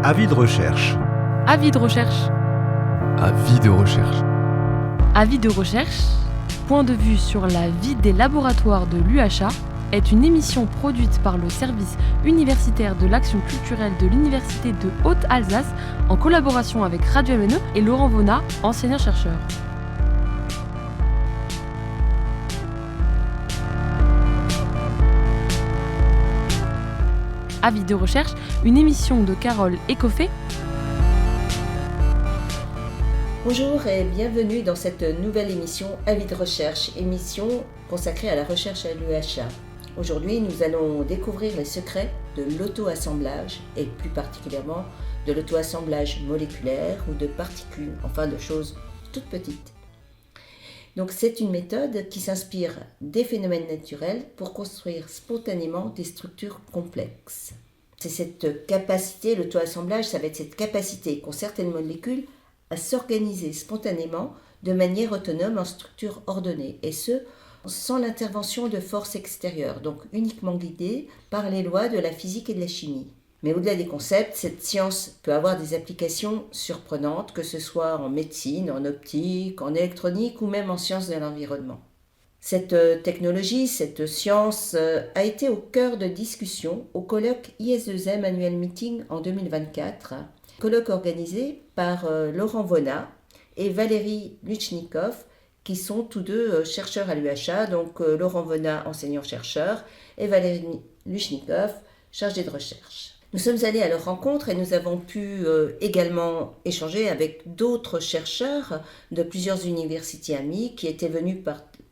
Avis de recherche. Avis de recherche. Avis de recherche. Avis de recherche, point de vue sur la vie des laboratoires de l'UHA, est une émission produite par le service universitaire de l'action culturelle de l'Université de Haute-Alsace en collaboration avec Radio MNE et Laurent Vonat, enseignant-chercheur. Avis de recherche, une émission de Carole Écoffé. Bonjour et bienvenue dans cette nouvelle émission Avis de recherche, émission consacrée à la recherche à l'UHA. Aujourd'hui, nous allons découvrir les secrets de l'auto-assemblage et plus particulièrement de l'auto-assemblage moléculaire ou de particules, enfin de choses toutes petites. Donc c'est une méthode qui s'inspire des phénomènes naturels pour construire spontanément des structures complexes. C'est cette capacité, l'auto-assemblage, ça va être cette capacité qu'ont certaines molécules à s'organiser spontanément de manière autonome en structure ordonnée, et ce, sans l'intervention de forces extérieures, donc uniquement guidées par les lois de la physique et de la chimie. Mais au-delà des concepts, cette science peut avoir des applications surprenantes, que ce soit en médecine, en optique, en électronique ou même en sciences de l'environnement. Cette technologie, cette science a été au cœur de discussions au colloque IS2M Annual Meeting en 2024, colloque organisé par Laurent Vonat et Valérie Luchnikov, qui sont tous deux chercheurs à l'UHA, donc Laurent Vonat, enseignant-chercheur, et Valérie Luchnikov, chargée de recherche. Nous sommes allés à leur rencontre et nous avons pu également échanger avec d'autres chercheurs de plusieurs universités amies qui étaient venus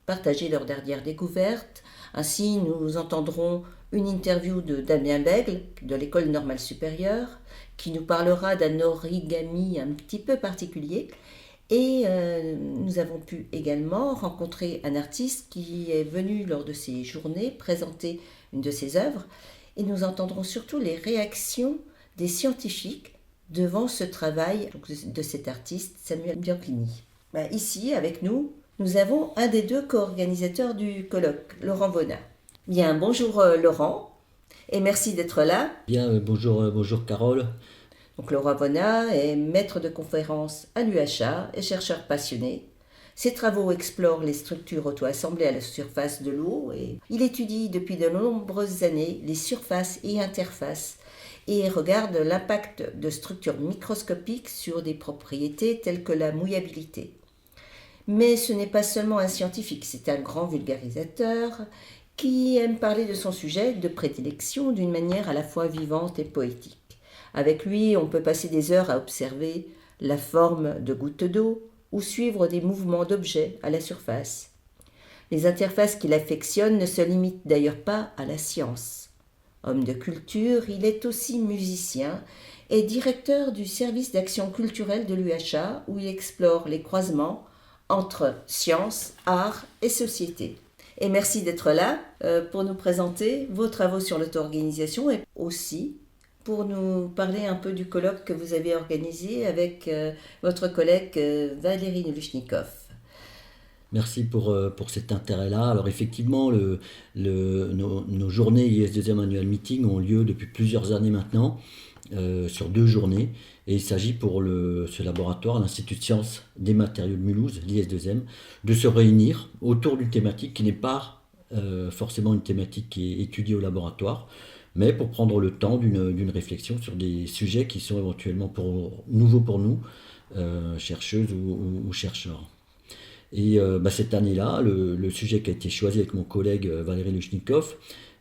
partager leurs dernières découvertes. Ainsi, nous entendrons une interview de Damien Bègle de l'École normale supérieure qui nous parlera d'un origami un petit peu particulier. Et nous avons pu également rencontrer un artiste qui est venu lors de ces journées présenter une de ses œuvres. Et nous entendrons surtout les réactions des scientifiques devant ce travail de cet artiste, Samuel Bianchini. Ici, avec nous, nous avons un des deux co-organisateurs du colloque, Laurent Vonat. Bien, bonjour Laurent, et merci d'être là. Bien, bonjour Carole. Donc Laurent Vonat est maître de conférences à l'UHA et chercheur passionné. Ses travaux explorent les structures auto-assemblées à la surface de l'eau et il étudie depuis de nombreuses années les surfaces et interfaces et regarde l'impact de structures microscopiques sur des propriétés telles que la mouillabilité. Mais ce n'est pas seulement un scientifique, c'est un grand vulgarisateur qui aime parler de son sujet de prédilection d'une manière à la fois vivante et poétique. Avec lui, on peut passer des heures à observer la forme de gouttes d'eau ou suivre des mouvements d'objets à la surface. Les interfaces qu'il affectionne ne se limitent d'ailleurs pas à la science. Homme de culture, il est aussi musicien et directeur du service d'action culturelle de l'UHA où il explore les croisements entre science, art et société. Et merci d'être là pour nous présenter vos travaux sur l'auto-organisation et aussi pour nous parler un peu du colloque que vous avez organisé avec votre collègue Valérie Luchnikov. Merci pour cet intérêt-là. Alors effectivement, nos journées IS2M Annual Meeting ont lieu depuis plusieurs années maintenant, sur 2 journées. Et il s'agit pour ce laboratoire, l'Institut de sciences des matériaux de Mulhouse, l'IS2M, de se réunir autour d'une thématique qui n'est pas forcément une thématique qui est étudiée au laboratoire, mais pour prendre le temps d'une réflexion sur des sujets qui sont éventuellement nouveaux pour nous, chercheuses ou chercheurs. Et cette année-là, le sujet qui a été choisi avec mon collègue Valérie Luchnikov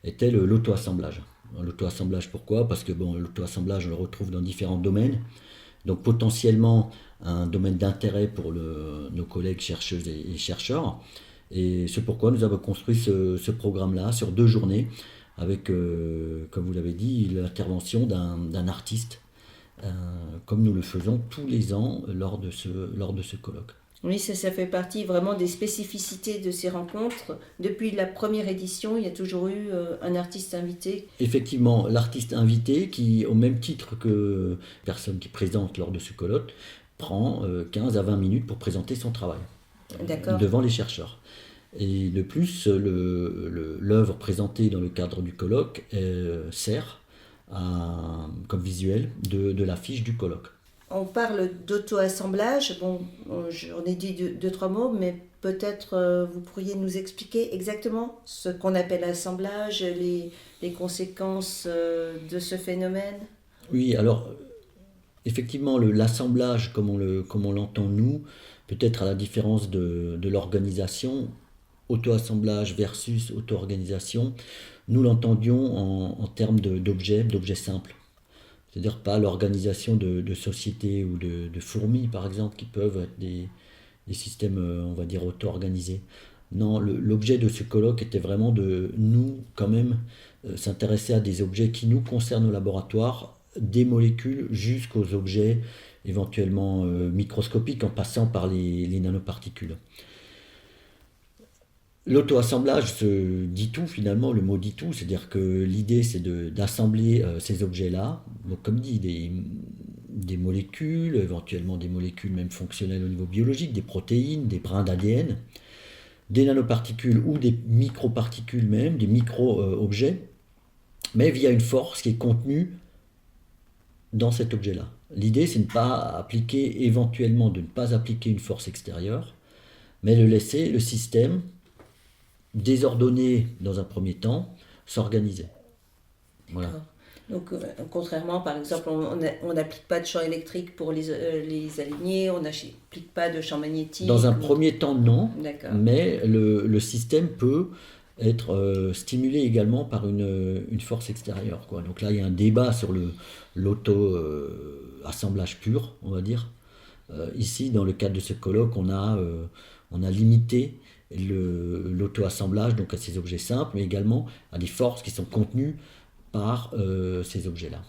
était l'auto-assemblage. L'auto-assemblage, pourquoi ? Parce que l'auto-assemblage, on le retrouve dans différents domaines. Donc potentiellement un domaine d'intérêt pour nos collègues chercheuses et chercheurs. Et c'est pourquoi nous avons construit ce programme-là sur 2 journées avec, comme vous l'avez dit, l'intervention d'un artiste, comme nous le faisons tous les ans lors de ce colloque. Oui, ça fait partie vraiment des spécificités de ces rencontres. Depuis la première édition, il y a toujours eu un artiste invité. Effectivement, l'artiste invité qui, au même titre que la personne qui présente lors de ce colloque, prend 15 à 20 minutes pour présenter son travail devant les chercheurs. Et de plus, l'œuvre présentée dans le cadre du colloque sert comme visuel de l'affiche du colloque. On parle d'auto-assemblage. Bon, j'en ai dit deux, trois mots, mais peut-être vous pourriez nous expliquer exactement ce qu'on appelle assemblage, les conséquences de ce phénomène. Oui, alors effectivement, l'assemblage, comme on l'entend nous, peut-être à la différence de l'organisation, auto-assemblage versus auto-organisation, nous l'entendions en termes d'objets simples. C'est-à-dire pas l'organisation de sociétés ou de fourmis, par exemple, qui peuvent être des systèmes, on va dire, auto-organisés. Non, l'objet de ce colloque était vraiment de nous, quand même, s'intéresser à des objets qui nous concernent au laboratoire, des molécules jusqu'aux objets éventuellement microscopiques en passant par les nanoparticules. L'auto-assemblage se dit tout finalement, le mot dit tout, c'est-à-dire que l'idée c'est d'assembler ces objets-là, donc comme dit des molécules, éventuellement des molécules même fonctionnelles au niveau biologique, des protéines, des brins d'ADN, des nanoparticules ou des microparticules même, des micro-objets, mais via une force qui est contenue dans cet objet-là. L'idée c'est de ne pas appliquer, éventuellement de ne pas appliquer une force extérieure, mais de laisser le système désordonné dans un premier temps, s'organiser. Voilà. Donc, contrairement, par exemple, on n'applique pas de champ électrique pour les aligner, on n'applique pas de champ magnétique. Dans un premier temps, non. D'accord. Mais le système peut être stimulé également par une force extérieure, quoi. Donc là, il y a un débat sur l'auto-assemblage pur, on va dire. Ici, dans le cadre de ce colloque, on a limité l'auto-assemblage donc à ces objets simples, mais également à des forces qui sont contenues par ces objets-là.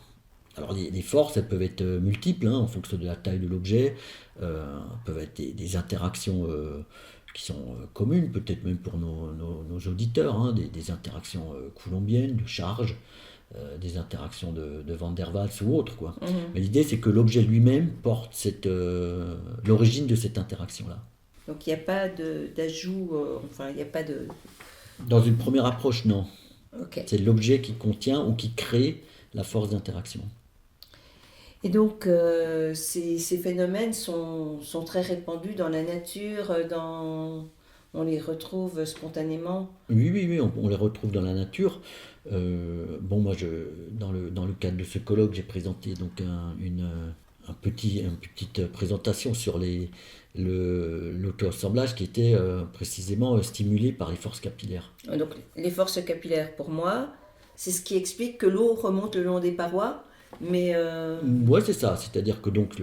Alors les forces, elles peuvent être multiples en fonction de la taille de l'objet, peuvent être des interactions qui sont communes, peut-être même pour nos auditeurs, des interactions coulombiennes, de charge, des interactions de Van der Waals ou autres, quoi. Mais l'idée, c'est que l'objet lui-même porte l'origine de cette interaction-là. Donc il n'y a pas d'ajout, il n'y a pas de... Dans une première approche, non. Okay. C'est l'objet qui contient ou qui crée la force d'interaction. Et donc ces phénomènes sont très répandus dans la nature, on les retrouve spontanément. Oui, on les retrouve dans la nature. Moi, dans le cadre de ce colloque, j'ai présenté donc une petite présentation sur l'auto-assemblage qui était précisément stimulé par les forces capillaires. Donc les forces capillaires, pour moi, c'est ce qui explique que l'eau remonte le long des parois, mais... Ouais, c'est ça, c'est-à-dire que donc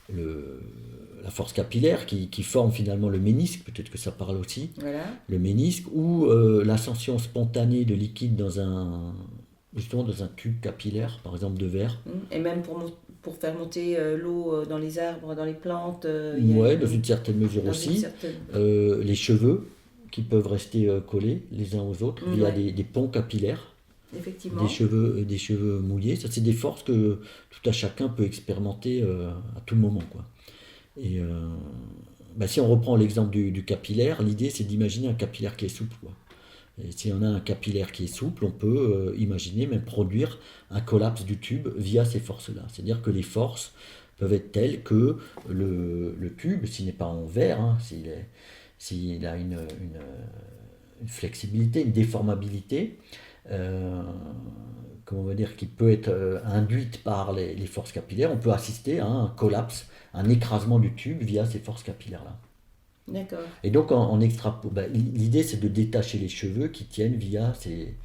la force capillaire qui forme finalement le ménisque, peut-être que ça parle aussi, voilà. Le ménisque, ou l'ascension spontanée de liquide dans un tube capillaire, par exemple de verre. Et même pour faire monter l'eau dans les arbres, dans les plantes. Oui, dans une certaine mesure aussi. Les cheveux qui peuvent rester collés les uns aux autres via des ponts capillaires. Effectivement. Des cheveux mouillés. Ça, c'est des forces que tout à chacun peut expérimenter à tout moment, quoi. Et si on reprend l'exemple du capillaire, l'idée c'est d'imaginer un capillaire qui est souple, quoi. Et si on a un capillaire qui est souple, on peut imaginer, même produire un collapse du tube via ces forces-là. C'est-à-dire que les forces peuvent être telles que le tube, s'il n'est pas en verre, s'il a une flexibilité, une déformabilité, qui peut être induite par les forces capillaires, on peut assister à un collapse, un écrasement du tube via ces forces capillaires-là. D'accord. Et donc l'idée c'est de détacher les cheveux qui tiennent via ces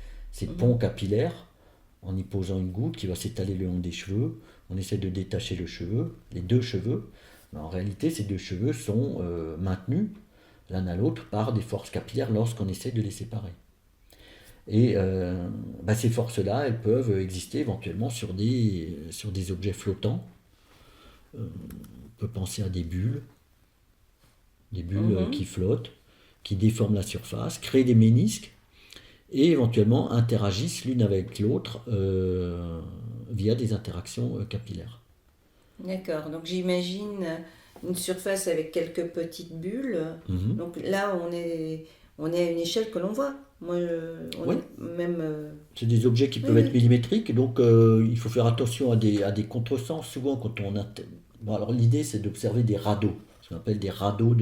ponts capillaires en y posant une goutte qui va s'étaler le long des cheveux. On essaie de détacher les deux cheveux, mais en réalité ces deux cheveux sont maintenus l'un à l'autre par des forces capillaires lorsqu'on essaie de les séparer. Et ces forces-là, elles peuvent exister éventuellement sur des objets flottants. On peut penser à des bulles qui flottent, qui déforment la surface, créent des ménisques et éventuellement interagissent l'une avec l'autre via des interactions capillaires. D'accord, donc j'imagine une surface avec quelques petites bulles. Donc là, on est à une échelle que l'on voit. Moi, on Oui. est même... C'est des objets qui peuvent Oui, être oui. millimétriques, donc il faut faire attention à des contresens. Souvent, quand on... Bon, alors l'idée, c'est d'observer des radeaux, ce qu'on appelle des radeaux,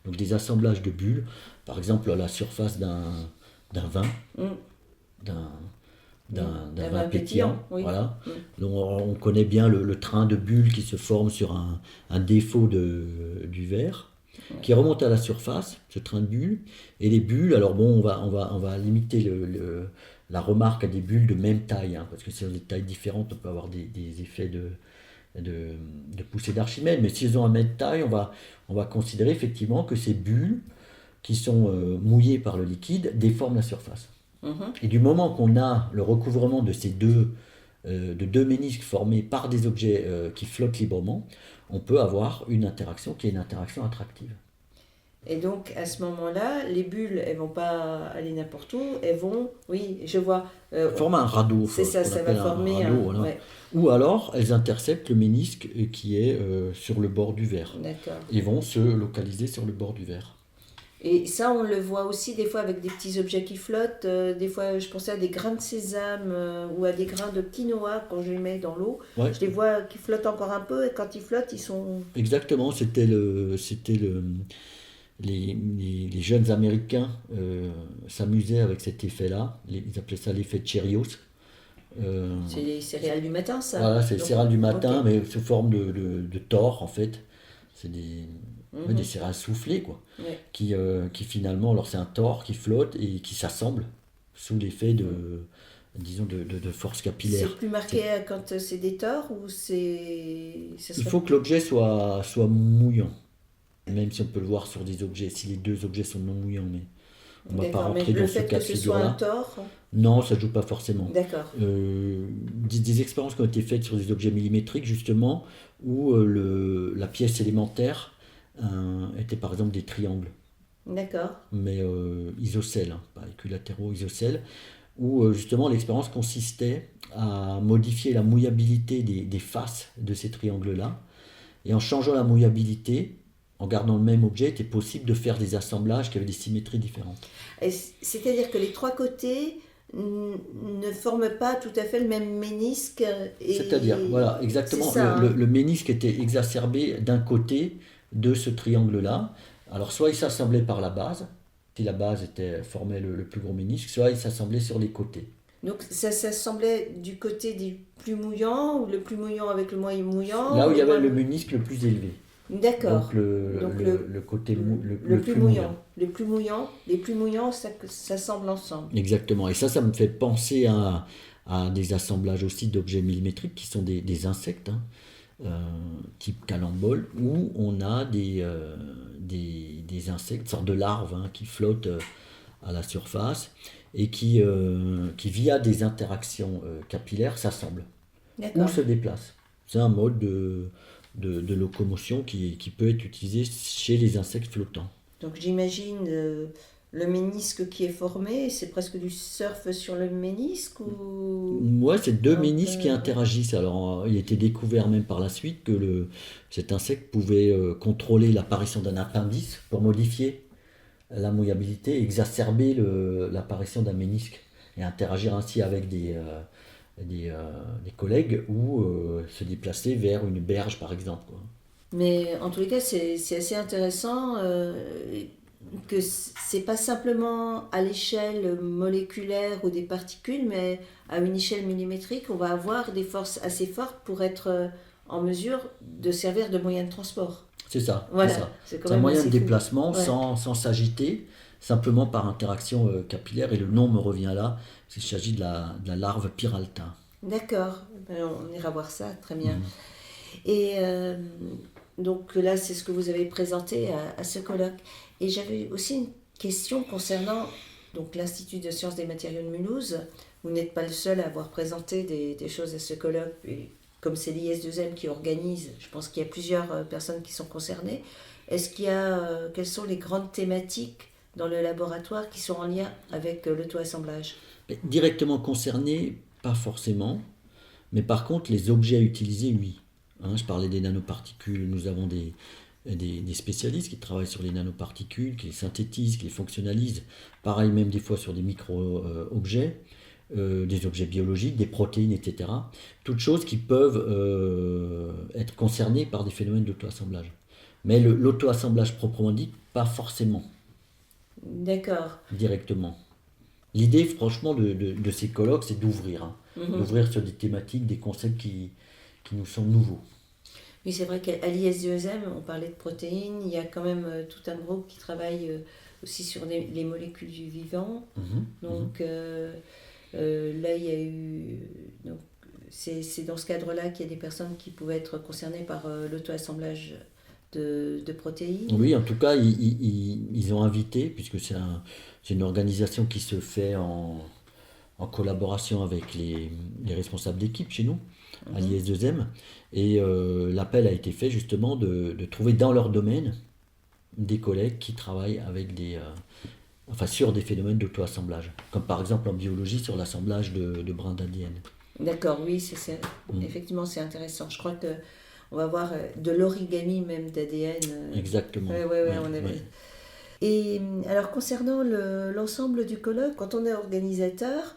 donc des assemblages de bulles. Par exemple, à la surface d'un vin, Mm. d'un D'un vin vin pétillant. pétillant, oui. Voilà. Mm. Donc on connaît bien le train de bulles qui se forme sur un défaut du verre, qui remonte à la surface, ce train de bulles. Et les bulles, alors bon, on va limiter la remarque à des bulles de même taille, hein, parce que si on a des tailles différentes, on peut avoir des effets de poussée d'Archimède. Mais si elles ont un mètre de taille, on va considérer effectivement que ces bulles qui sont mouillées par le liquide déforment la surface. Mhm. Et du moment qu'on a le recouvrement de de deux ménisques formés par des objets qui flottent librement, on peut avoir une interaction qui est une interaction attractive. Et donc, à ce moment-là, les bulles, elles vont pas aller n'importe où, elles vont... Oui, je vois. Former un radeau, C'est ça, ce qu'on ça va appelle former radeau, un... voilà. Ouais, Ou alors elles interceptent le ménisque qui est sur le bord du verre. d'accord. Ils vont se localiser sur le bord du verre. Et ça, on le voit aussi des fois avec des petits objets qui flottent. Des fois, je pensais à des grains de sésame ou à des grains de quinoa quand je les mets dans l'eau. Ouais. Je les vois qui flottent encore un peu et quand ils flottent, ils sont... Exactement, les jeunes Américains s'amusaient avec cet effet-là. Ils appelaient ça l'effet Cheerios. C'est les céréales du matin, ça. Voilà, c'est le Donc, céréales du matin, ok. mais sous forme de tore, en fait. C'est Mhm. des céréales soufflées, quoi. Ouais. Qui finalement, alors c'est un tore qui flotte et qui s'assemble sous l'effet disons, de force C'est capillaire. plus marqué quand c'est des torts ou c'est... ça Il serait- faut que l'objet soit mouillant, même si on peut le voir sur des objets, si les deux objets sont non mouillants, mais on ne va pas D'accord, mais rentrer le dans ce fait cas que de ce soit un figure-là. tort... Non, ça ne joue pas forcément. D'accord. Des expériences qui ont été faites sur des objets millimétriques, justement, où la pièce élémentaire était par exemple des triangles, D'accord. mais isocèles, hein, pas équilatéraux, isocèles, où justement l'expérience consistait à modifier la mouillabilité des faces de ces triangles-là, et en changeant la mouillabilité, en gardant le même objet, il était possible de faire des assemblages qui avaient des symétries différentes. C'est-à-dire que les trois côtés ne forment pas tout à fait le même ménisque. C'est-à-dire, voilà, exactement, C'est ça, hein. le ménisque était exacerbé d'un côté de ce triangle-là. Alors, soit il s'assemblait par la base, si la base formait le plus gros ménisque, soit il s'assemblait sur les côtés. Donc ça semblait du côté du plus mouillant ou le plus mouillant avec le moins mouillant. Là où il y avait moins- le ménisque le plus élevé. D'accord. Donc, le côté Le plus mouillant. Les plus mouillants, ça semble ensemble. Exactement. Et ça me fait penser à des assemblages aussi d'objets millimétriques qui sont des insectes, hein, type calambole, où on a des insectes, sortes de larves, hein, qui flottent à la surface et qui via des interactions capillaires, s'assemblent ou D'accord. se déplacent. C'est un mode de locomotion qui peut être utilisé chez les insectes flottants. Donc j'imagine le ménisque qui est formé, c'est presque du surf sur le ménisque ou... Ouais, c'est deux Un ménisques peu, qui interagissent. Alors, il a été découvert même par la suite que cet insecte pouvait contrôler l'apparition d'un appendice pour modifier la mouillabilité, exacerber l'apparition d'un ménisque et interagir ainsi avec des collègues ou se déplacer vers une berge, par exemple, quoi. Mais en tous les cas, c'est assez intéressant que c'est pas simplement à l'échelle moléculaire ou des particules, mais à une échelle millimétrique, on va avoir des forces assez fortes pour être en mesure de servir de moyen de transport. C'est ça. Voilà, C'est ça. c'est quand C'est un même moyen assez de fou. déplacement Ouais. sans s'agiter, simplement par interaction capillaire. Et le nom me revient là. Il s'agit de la larve Pyralta. D'accord, ben, on ira voir ça, très bien. Mhm. Et donc là, c'est ce que vous avez présenté à ce colloque. Et j'avais aussi une question concernant donc, l'Institut de sciences des matériaux de Mulhouse. Vous n'êtes pas le seul à avoir présenté des choses à ce colloque. Et comme c'est l'IS2M qui organise, je pense qu'il y a plusieurs personnes qui sont concernées. Est-ce qu'il y a, quelles sont les grandes thématiques dans le laboratoire qui sont en lien avec l'auto-assemblage? Directement concerné, pas forcément. Mais par contre, les objets à utiliser, oui. Hein, je parlais des nanoparticules. Nous avons des spécialistes qui travaillent sur les nanoparticules, qui les synthétisent, qui les fonctionnalisent. Pareil, même des fois sur des micro-objets, des objets biologiques, des protéines, etc. Toutes choses qui peuvent être concernées par des phénomènes d'auto-assemblage. Mais l'auto-assemblage proprement dit, pas forcément. D'accord. Directement. L'idée, franchement, de ces colloques, c'est d'ouvrir. D'ouvrir sur des thématiques, des concepts qui nous sont nouveaux. Oui, c'est vrai qu'à l'IS2M, on parlait de protéines. Il y a quand même tout un groupe qui travaille aussi sur les molécules du vivant. Donc là, il y a eu... Donc, c'est dans ce cadre-là qu'il y a des personnes qui pouvaient être concernées par l'auto-assemblage de protéines. Oui, en tout cas, ils ont invité, puisque c'est une organisation qui se fait en collaboration avec les responsables d'équipe chez nous, à l'IS2M. Et l'appel a été fait justement de trouver dans leur domaine des collègues qui travaillent avec sur des phénomènes d'auto-assemblage. Comme par exemple en biologie sur l'assemblage de brins d'ADN. D'accord, oui, effectivement c'est intéressant. Je crois qu'on va voir de l'origami même d'ADN. Exactement. Ouais. Et alors concernant l'ensemble du colloque, quand on est organisateur,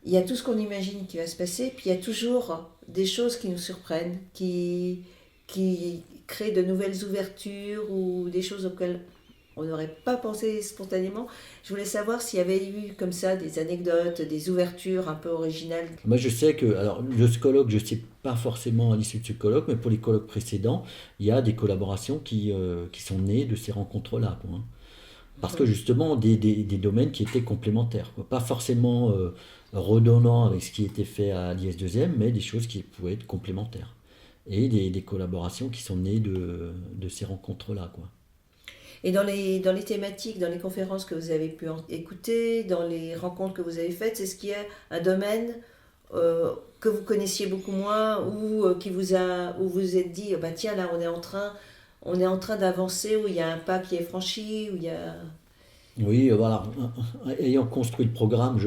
il y a tout ce qu'on imagine qui va se passer, puis il y a toujours des choses qui nous surprennent, qui créent de nouvelles ouvertures ou des choses auxquelles on n'aurait pas pensé spontanément. Je voulais savoir s'il y avait eu comme ça des anecdotes, des ouvertures un peu originales. Moi je sais que, alors ce colloque, je ne sais pas forcément à l'issue de ce colloque, mais pour les colloques précédents, il y a des collaborations qui sont nées de ces rencontres-là. Quoi, hein. Parce que justement, des domaines qui étaient complémentaires, quoi. Pas forcément redonnant avec ce qui était fait à l'IS2M, mais des choses qui pouvaient être complémentaires. Et des collaborations qui sont nées de ces rencontres-là, quoi. Et dans les thématiques, dans les conférences que vous avez pu écouter, dans les rencontres que vous avez faites, est-ce qu'il y a un domaine que vous connaissiez beaucoup moins ou où vous êtes dit, bah tiens, là on est en train d'avancer, où il y a un pas qui est franchi, où il y a... Oui, voilà. Ayant construit le programme,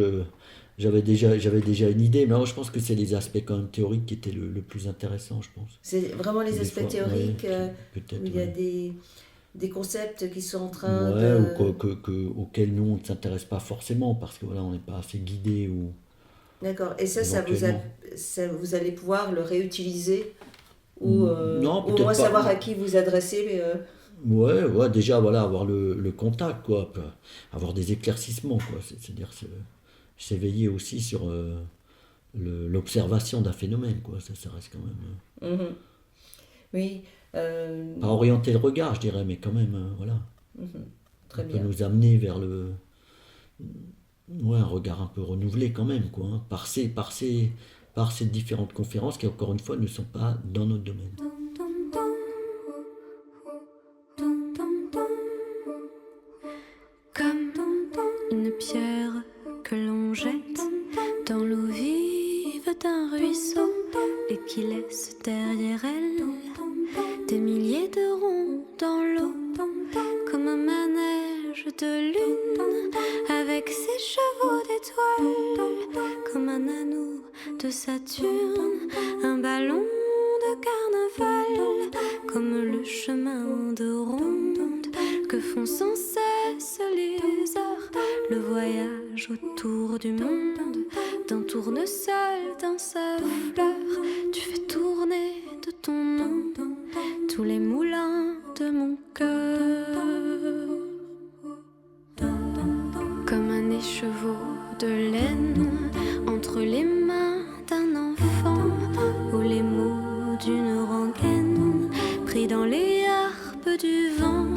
j'avais déjà une idée, mais alors, je pense que c'est les aspects quand même théoriques qui étaient le plus intéressant, je pense. C'est vraiment les aspects théoriques peut-être, où il y a des concepts qui sont en train ou auxquels nous on ne s'intéresse pas forcément parce que voilà, on n'est pas assez guidé ou. D'accord. Et ça vous allez pouvoir le réutiliser ou au moins savoir à qui vous adresser. Ouais, déjà voilà, avoir le contact, quoi, avoir des éclaircissements, quoi. C'est-à-dire s'éveiller aussi sur l'observation d'un phénomène, quoi. Ça reste quand même. Oui. Pas orienter le regard, je dirais, mais quand même, voilà. Très ça bien. peut nous amener vers un regard un peu renouvelé quand même, quoi, hein, par ces différentes conférences qui, encore une fois, ne sont pas dans notre domaine. Comme une pierre que l'on jette dans l'eau vive d'un ruisseau et qui laisse derrière elle des milliers de ronds dans l'eau, comme un manège de lune avec ses chevaux d'étoiles, comme un anneau de Saturne, un ballon de carnaval, comme le chemin de ronde que font sans cesse les heures, le voyage autour du monde d'un tournesol dans sa fleur. Tu fais tourner de ton nom tous les moulins de mon cœur, comme un écheveau de laine entre les mains d'un enfant, ou les mots d'une rengaine pris dans les harpes du vent,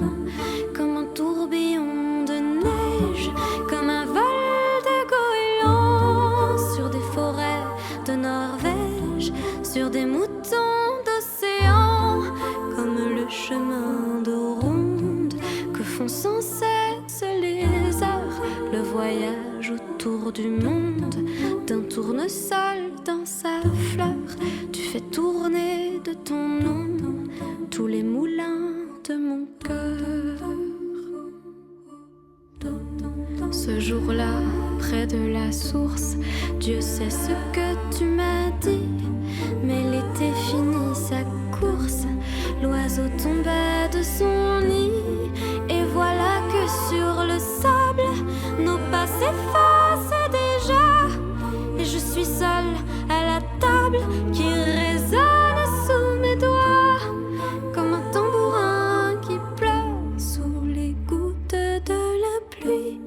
comme un tourbillon de neige, comme un vol de goéland sur des forêts de Norvège, sur des moutons d'océan, comme le chemin d'eau ronde que font sans cesse les heures, le voyage autour du monde d'un tournesol dans sa fleur. Tu fais tourner de ton nom tous les moulins de mon cœur. Ce jour-là, près de la source, Dieu sait ce que tu m'as dit, mais l'été finit sa course, l'oiseau tomba de son voix s'efface déjà. Et je suis seule à la table qui résonne sous mes doigts, comme un tambourin qui pleure sous les gouttes de la pluie,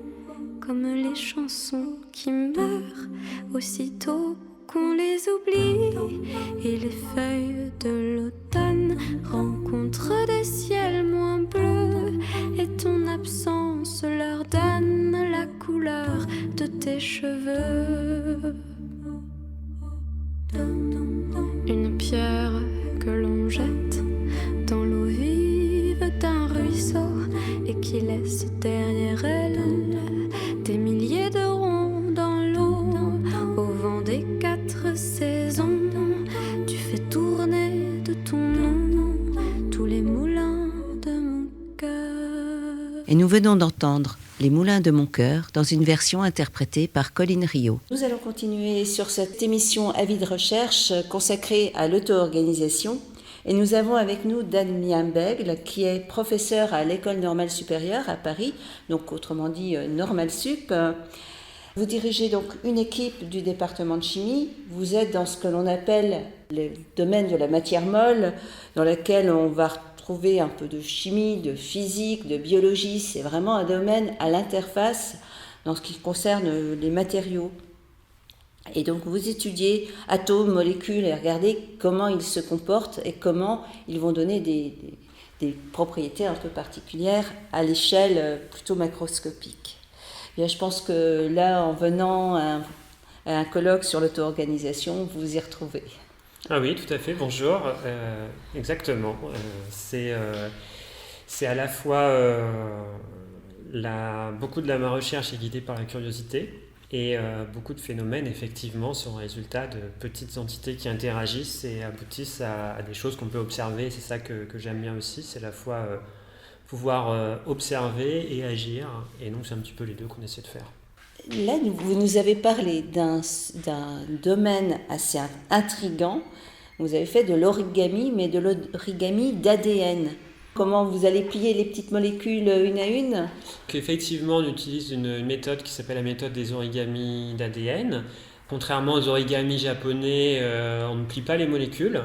comme les chansons qui meurent aussitôt qu'on les oublie, et les feuilles de l'automne rencontrent des ciels moins bleus, et ton absence leur donne la couleur de tes cheveux. Une pierre que l'on jette dans l'eau vive d'un ruisseau et qui laisse derrière elle des milliers de ronds dans l'eau. Au vent des 4 saisons, tu fais tourner de ton nom tous les moulins de mon cœur. Et nous venons d'entendre Les Moulins de mon cœur dans une version interprétée par Colline Rio. Nous allons continuer sur cette émission Avis de recherche consacrée à l'auto-organisation. Et nous avons avec nous Damien Bègle, qui est professeur à l'École normale supérieure à Paris, donc autrement dit Normal Sup. Vous dirigez donc une équipe du département de chimie. Vous êtes dans ce que l'on appelle le domaine de la matière molle, dans lequel on va retrouver un peu de chimie, de physique, de biologie. C'est vraiment un domaine à l'interface dans ce qui concerne les matériaux. Et donc vous étudiez atomes, molécules et regardez comment ils se comportent et comment ils vont donner des propriétés un peu particulières à l'échelle plutôt macroscopique. Bien, je pense que là, en venant à un colloque sur l'auto-organisation, vous vous y retrouvez. Ah oui, tout à fait, bonjour. Exactement. C'est à la fois beaucoup de ma recherche est guidée par la curiosité et beaucoup de phénomènes, effectivement, sont résultats de petites entités qui interagissent et aboutissent à des choses qu'on peut observer. C'est ça que j'aime bien aussi, c'est à la fois pouvoir observer et agir. Et donc, c'est un petit peu les deux qu'on essaie de faire. Là, vous nous avez parlé d'un domaine assez intriguant. Vous avez fait de l'origami, mais de l'origami d'ADN. Comment vous allez plier les petites molécules une à une ? Donc, effectivement, on utilise une méthode qui s'appelle la méthode des origamis d'ADN. Contrairement aux origamis japonais, on ne plie pas les molécules,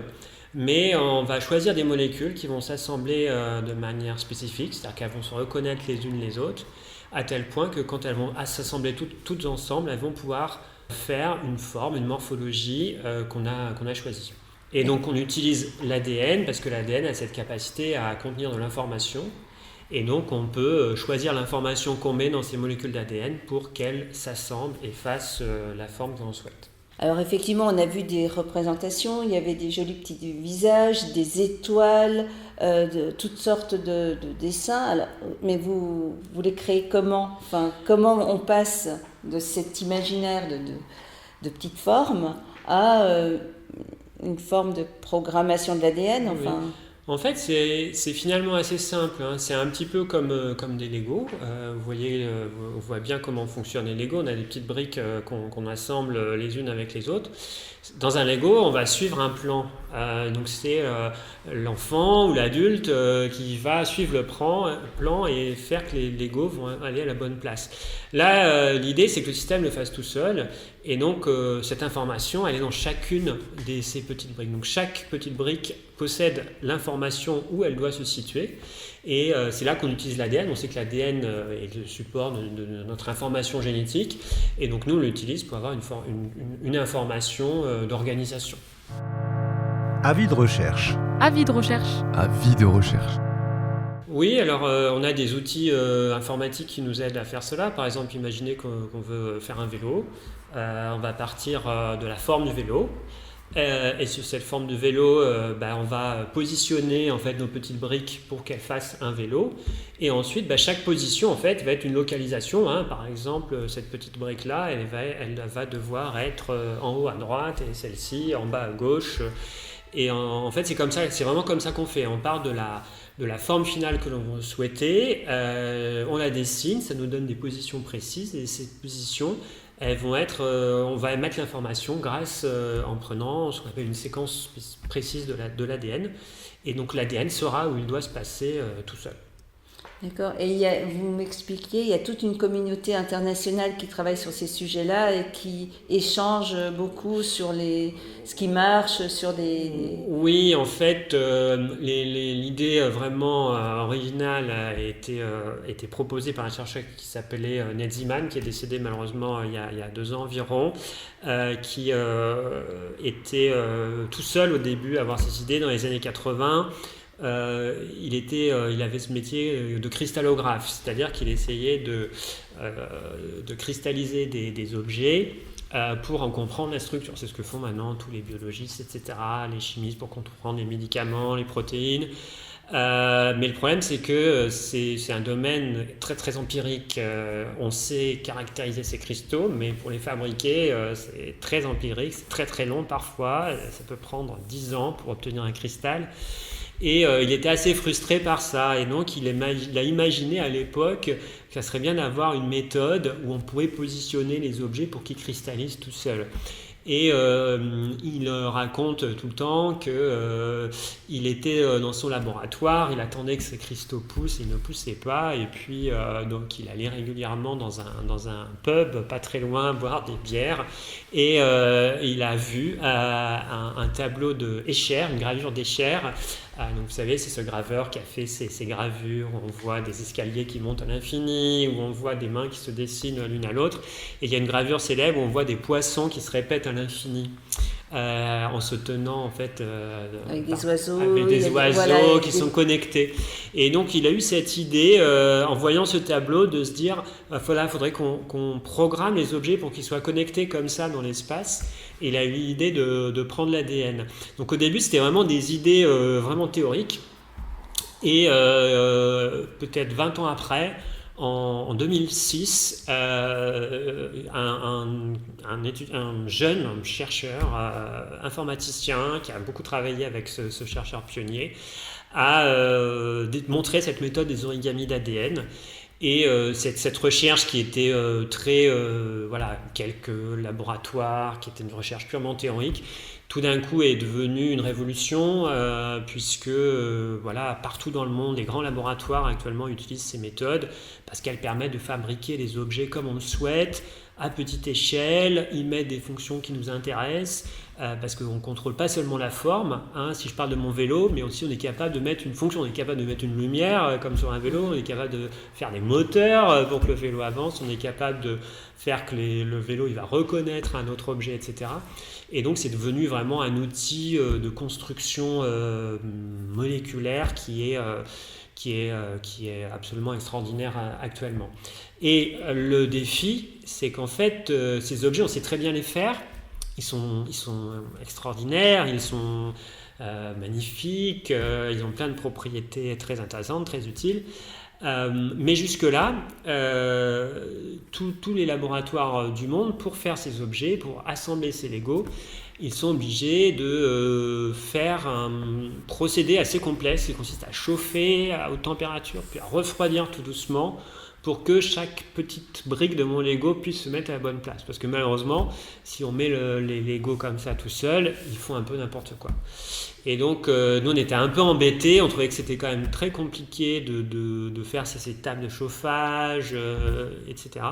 mais on va choisir des molécules qui vont s'assembler de manière spécifique, c'est-à-dire qu'elles vont se reconnaître les unes les autres, à tel point que quand elles vont s'assembler toutes ensemble, elles vont pouvoir faire une forme, une morphologie qu'on a choisie. Et donc on utilise l'ADN parce que l'ADN a cette capacité à contenir de l'information, et donc on peut choisir l'information qu'on met dans ces molécules d'ADN pour qu'elles s'assemblent et fassent la forme que l'on souhaite. Alors effectivement, on a vu des représentations, il y avait des jolis petits visages, des étoiles, de toutes sortes de dessins. Alors, mais vous les créez comment ? Enfin, comment on passe de cet imaginaire de petites formes à une forme de programmation de l'ADN, enfin... Oui. En fait, c'est finalement assez simple, hein. C'est un petit peu comme des Lego. Vous voyez, on voit bien comment fonctionnent les Lego. On a des petites briques qu'on assemble les unes avec les autres. Dans un Lego, on va suivre un plan. Donc c'est l'enfant ou l'adulte qui va suivre le plan et faire que les Lego vont aller à la bonne place. Là, l'idée, c'est que le système le fasse tout seul. Et donc, cette information, elle est dans chacune de ces petites briques. Donc, chaque petite brique possède l'information où elle doit se situer. Et c'est là qu'on utilise l'ADN. On sait que l'ADN est le support de notre information génétique. Et donc, nous, on l'utilise pour avoir une information d'organisation. Avis de recherche. Avis de recherche. Avis de recherche. Oui, alors on a des outils informatiques qui nous aident à faire cela. Par exemple, imaginez qu'on veut faire un vélo. On va partir de la forme du vélo. Et sur cette forme de vélo, on va positionner en fait, nos petites briques pour qu'elles fassent un vélo. Et ensuite, chaque position en fait, va être une localisation. Hein. Par exemple, cette petite brique-là, elle va devoir être en haut à droite et celle-ci en bas à gauche. Et en fait, c'est comme ça, c'est vraiment comme ça qu'on fait. On part de la forme finale que l'on veut souhaiter, on la dessine, ça nous donne des positions précises, et ces positions, elles vont être, on va émettre l'information grâce en prenant ce qu'on appelle une séquence précise de l'ADN, et donc l'ADN saura où il doit se passer tout seul. D'accord. Et vous m'expliquiez, il y a toute une communauté internationale qui travaille sur ces sujets-là et qui échange beaucoup sur ce qui marche, sur des... Oui, en fait, l'idée vraiment originale a été proposée par un chercheur qui s'appelait Ned Zeeman, qui est décédé malheureusement il y a 2 ans environ, qui était tout seul au début à avoir ces idées dans les années 80. Il avait ce métier de cristallographe, c'est-à-dire qu'il essayait de cristalliser des objets pour en comprendre la structure. C'est ce que font maintenant tous les biologistes, etc., les chimistes pour comprendre les médicaments, les protéines. Mais le problème, c'est que c'est un domaine très très empirique. On sait caractériser ces cristaux, mais pour les fabriquer, c'est très empirique, c'est très très long parfois. Ça peut prendre 10 ans pour obtenir un cristal. Et il était assez frustré par ça, et donc il a imaginé à l'époque que ça serait bien d'avoir une méthode où on pourrait positionner les objets pour qu'ils cristallisent tout seuls. Et il raconte tout le temps qu'il était dans son laboratoire, il attendait que ces cristaux poussent, ils ne poussaient pas, et puis donc il allait régulièrement dans un pub pas très loin boire des bières, et il a vu un tableau de Escher, une gravure d'Escher. Donc vous savez, c'est ce graveur qui a fait ces gravures où on voit des escaliers qui montent à l'infini, où on voit des mains qui se dessinent l'une à l'autre. Et il y a une gravure célèbre où on voit des poissons qui se répètent à l'infini, en se tenant en fait avec des oiseaux, voilà, qui sont connectés. Et donc il a eu cette idée, en voyant ce tableau, de se dire faudrait qu'on programme les objets pour qu'ils soient connectés comme ça dans l'espace. Et il a eu l'idée de prendre l'ADN. Donc au début, c'était vraiment des idées vraiment théoriques. Et peut-être 20 ans après, en 2006, un jeune chercheur, informaticien, qui a beaucoup travaillé avec ce chercheur pionnier, a montré cette méthode des origamis d'ADN. Et cette recherche qui était quelques laboratoires, qui était une recherche purement théorique, tout d'un coup est devenue une révolution, puisque partout dans le monde, les grands laboratoires actuellement utilisent ces méthodes parce qu'elles permettent de fabriquer les objets comme on le souhaite, à petite échelle, ils mettent des fonctions qui nous intéressent, parce qu'on ne contrôle pas seulement la forme. Si je parle de mon vélo, mais aussi on est capable de mettre une fonction, on est capable de mettre une lumière comme sur un vélo, on est capable de faire des moteurs pour que le vélo avance, on est capable de faire que le vélo il va reconnaître un autre objet, etc. Et donc c'est devenu vraiment un outil de construction moléculaire qui est absolument extraordinaire actuellement. Et le défi, c'est qu'en fait, ces objets, on sait très bien les faire. Ils sont extraordinaires, ils sont magnifiques, ils ont plein de propriétés très intéressantes, très utiles. Mais jusque-là, tous les laboratoires du monde, pour faire ces objets, pour assembler ces Legos, ils sont obligés de faire un procédé assez complexe qui consiste à chauffer à haute température, puis à refroidir tout doucement, pour que chaque petite brique de mon Lego puisse se mettre à la bonne place. Parce que malheureusement, si on met les Lego comme ça tout seul, ils font un peu n'importe quoi. Et donc, nous, on était un peu embêtés. On trouvait que c'était quand même très compliqué de faire ces tables de chauffage, etc.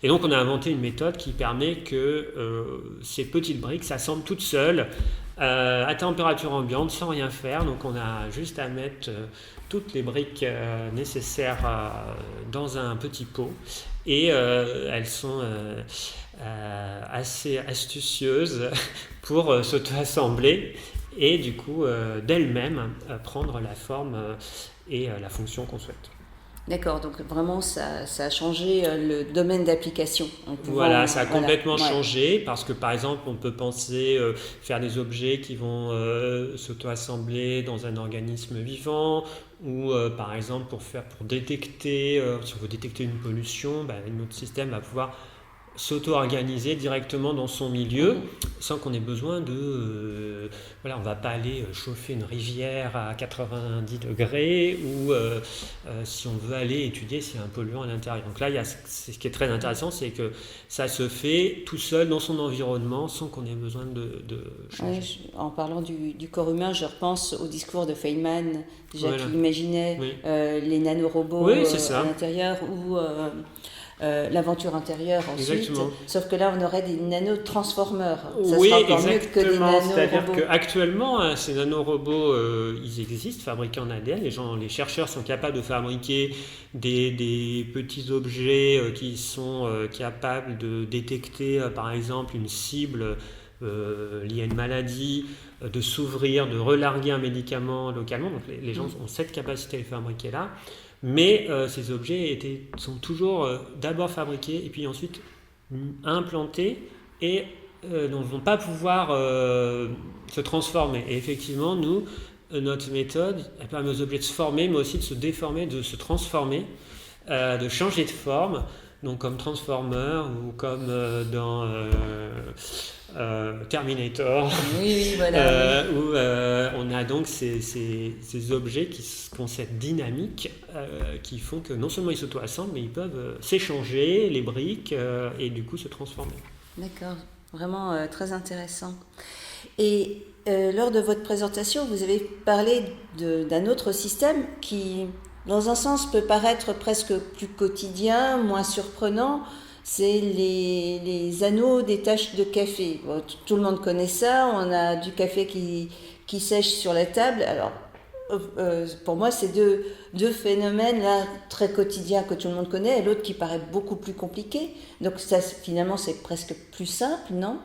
Et donc, on a inventé une méthode qui permet que ces petites briques s'assemblent toutes seules, à température ambiante, sans rien faire. Donc, on a juste à mettre toutes les briques nécessaires dans un petit pot. Et elles sont assez astucieuses pour s'auto-assembler et du coup d'elles-mêmes prendre la forme et la fonction qu'on souhaite. D'accord, donc vraiment ça a changé le domaine d'application. Voilà, ça a complètement changé parce que par exemple on peut penser faire des objets qui vont s'auto-assembler dans un organisme vivant, ou par exemple pour détecter, si on veut détecter une pollution, notre système va pouvoir s'auto-organiser directement dans son milieu sans qu'on ait besoin de... voilà, on ne va pas aller chauffer une rivière à 90 degrés ou si on veut aller étudier s'il y a un polluant à l'intérieur. Donc là, ce qui est très intéressant, c'est que ça se fait tout seul dans son environnement sans qu'on ait besoin de changer. Ouais, en parlant du corps humain, je repense au discours de Feynman, déjà Voilà. qui imaginait Oui. les nanorobots Oui, c'est ça. à l'intérieur ou l'aventure intérieure ensuite. Exactement. Sauf que là, on aurait des nanotransformers. Ça Oui, sera encore mieux que des exactement. C'est-à-dire nanorobots. qu'actuellement, ces nanorobots, ils existent, fabriqués en ADN. Les chercheurs sont capables de fabriquer des petits objets qui sont capables de détecter, par exemple, une cible liée à une maladie, de s'ouvrir, de relarguer un médicament localement. Donc les gens ont cette capacité à les fabriquer là. Mais ces objets sont toujours d'abord fabriqués et puis ensuite implantés et ne vont pas pouvoir se transformer. Et effectivement, nous, notre méthode, elle permet aux objets de se former, mais aussi de se déformer, de se transformer, de changer de forme, donc comme Transformer ou comme dans Terminator. Oui, voilà. Où on a donc ces objets qui ont cette dynamique qui font que non seulement ils s'auto-assemblent, mais ils peuvent s'échanger les briques et du coup se transformer. D'accord, vraiment très intéressant. Et lors de votre présentation, vous avez parlé d'un autre système qui, dans un sens, peut paraître presque plus quotidien, moins surprenant. C'est les anneaux des taches de café. Bon, tout le monde connaît ça. On a du café qui sèche sur la table. Alors, pour moi, c'est deux phénomènes là, très quotidiens que tout le monde connaît, et l'autre qui paraît beaucoup plus compliqué. Donc ça, finalement, c'est presque plus simple, non ?